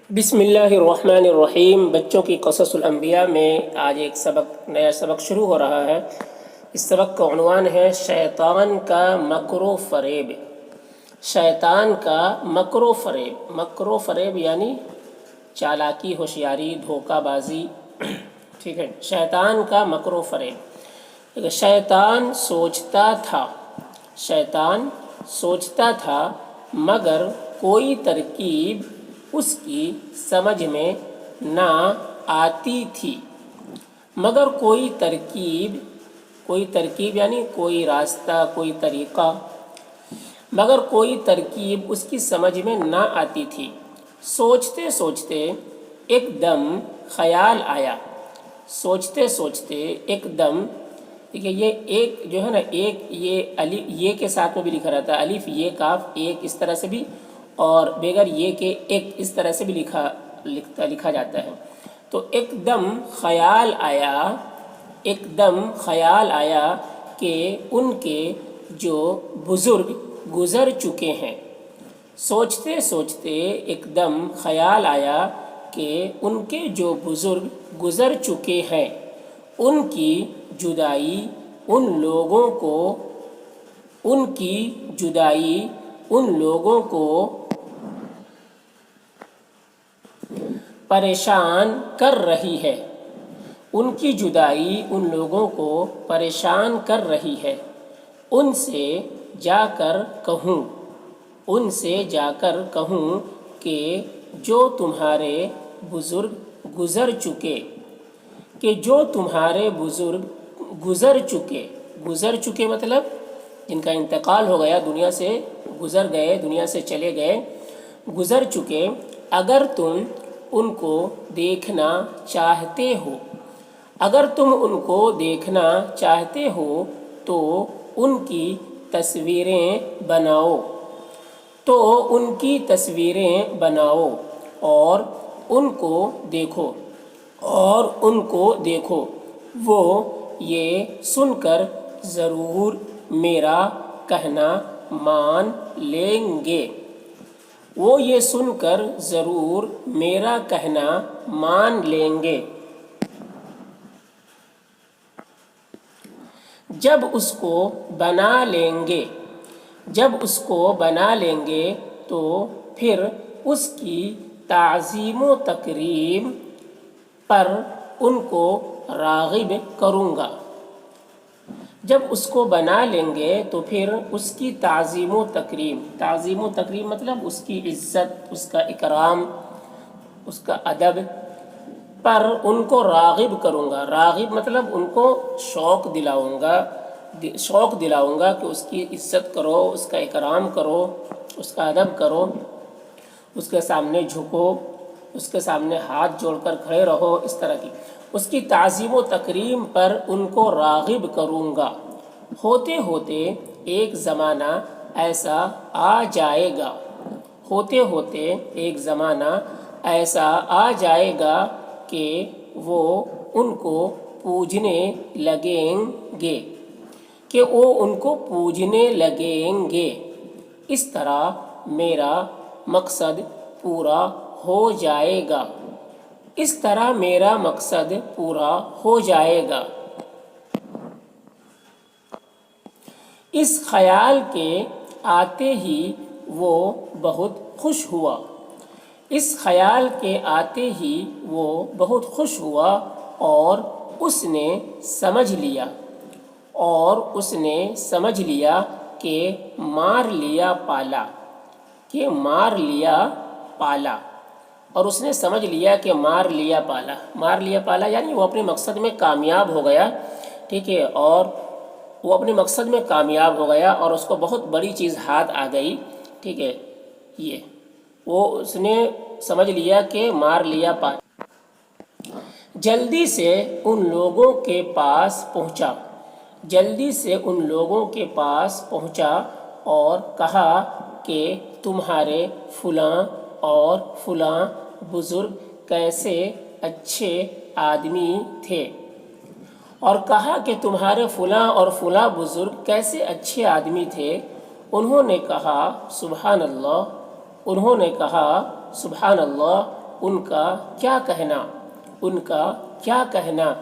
بسم اللہ الرحمن الرحیم۔ بچوں کی قصص الانبیاء میں آج ایک نیا سبق شروع ہو رہا ہے۔ اس سبق کا عنوان ہے شیطان کا مکر و فریب۔ شیطان کا مکر و فریب، مکر و فریب یعنی چالاکی، ہوشیاری، دھوکہ بازی، ٹھیک ہے۔ شیطان کا مکر و فریب۔ شیطان سوچتا تھا مگر کوئی ترکیب اس کی سمجھ میں نہ آتی تھی۔ مگر کوئی ترکیب یعنی کوئی راستہ، کوئی طریقہ، مگر کوئی ترکیب اس کی سمجھ میں نہ آتی تھی۔ سوچتے سوچتے ایک دم خیال آیا۔ سوچتے سوچتے ایک دم، دیکھیے یہ ایک جو ہے نا، ایک یہ کے ساتھ میں بھی لکھا رہتا ہے، الف یہ کاف ایک اس طرح سے بھی، اور بغیر یہ کے ایک اس طرح سے بھی لکھا جاتا ہے۔ تو ایک دم خیال آیا کہ ان کے جو بزرگ گزر چکے ہیں۔ سوچتے سوچتے ایک دم خیال آیا کہ ان کے جو بزرگ گزر چکے ہیں، ان کی جدائی ان لوگوں کو پریشان کر رہی ہے۔ ان کی جدائی ان لوگوں کو پریشان کر رہی ہے۔ ان سے جا کر کہوں کہ جو تمہارے بزرگ گزر چکے مطلب جن کا انتقال ہو گیا، دنیا سے چلے گئے، گزر چکے، اگر تم ان کو دیکھنا چاہتے ہو تو ان کی تصویریں بناؤ اور ان کو دیکھو۔ وہ یہ سن کر ضرور میرا کہنا مان لیں گے۔ جب اس کو بنا لیں گے تو پھر اس کی تعظیم و تکریم پر ان کو راغب کروں گا۔ جب اس کو بنا لیں گے تو پھر اس کی تعظیم و تکریم مطلب اس کی عزت، اس کا اکرام، اس کا ادب پر ان کو راغب کروں گا۔ راغب مطلب ان کو شوق دلاؤں گا کہ اس کی عزت کرو، اس کا اکرام کرو، اس کا ادب کرو، اس کے سامنے جھکو، اس کے سامنے ہاتھ جوڑ کر کھڑے رہو، اس طرح کی اس کی تعظیم و تکریم پر ان کو راغب کروں گا۔ ہوتے ہوتے ایک زمانہ ایسا آ جائے گا کہ وہ ان کو پوجنے لگیں گے۔ اس طرح میرا مقصد پورا ہو جائے گا۔ اس خیال کے آتے ہی وہ بہت خوش ہوا اور اس نے سمجھ لیا کہ مار لیا پالا۔ مار لیا پالا یعنی وہ اپنے مقصد میں کامیاب ہو گیا، ٹھیک ہے، اور وہ اپنے مقصد میں کامیاب ہو گیا اور اس کو بہت بڑی چیز ہاتھ آ گئی، ٹھیک ہے۔ اس نے سمجھ لیا کہ مار لیا پالا۔ جلدی سے ان لوگوں کے پاس پہنچا اور کہا کہ تمہارے فلاں اور فلاں بزرگ کیسے اچھے آدمی تھے، اور کہا کہ تمہارے فلاں اور فلاں بزرگ کیسے اچھے آدمی تھے۔ انہوں نے کہا سبحان اللہ، ان کا کیا کہنا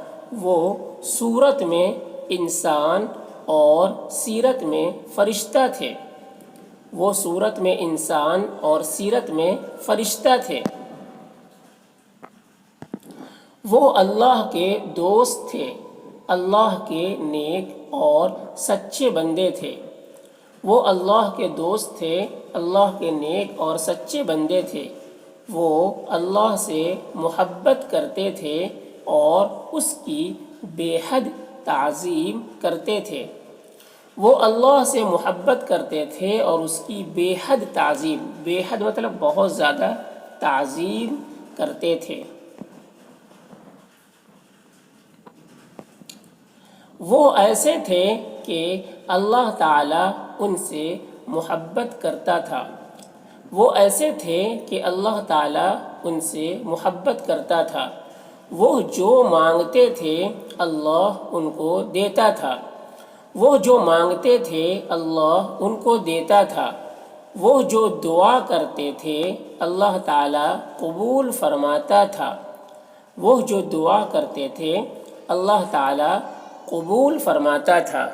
وہ صورت میں انسان اور سیرت میں فرشتہ تھے وہ اللہ کے دوست تھے، اللہ کے نیک اور سچے بندے تھے وہ اللہ سے محبت کرتے تھے اور اس کی بے حد تعظیم کرتے تھے بے حد مطلب بہت زیادہ تعظیم کرتے تھے۔ وہ ایسے تھے کہ اللہ تعالیٰ ان سے محبت کرتا تھا۔ وہ جو مانگتے تھے اللہ ان کو دیتا تھا، وہ جو دعا کرتے تھے اللہ تعالیٰ قبول فرماتا تھا۔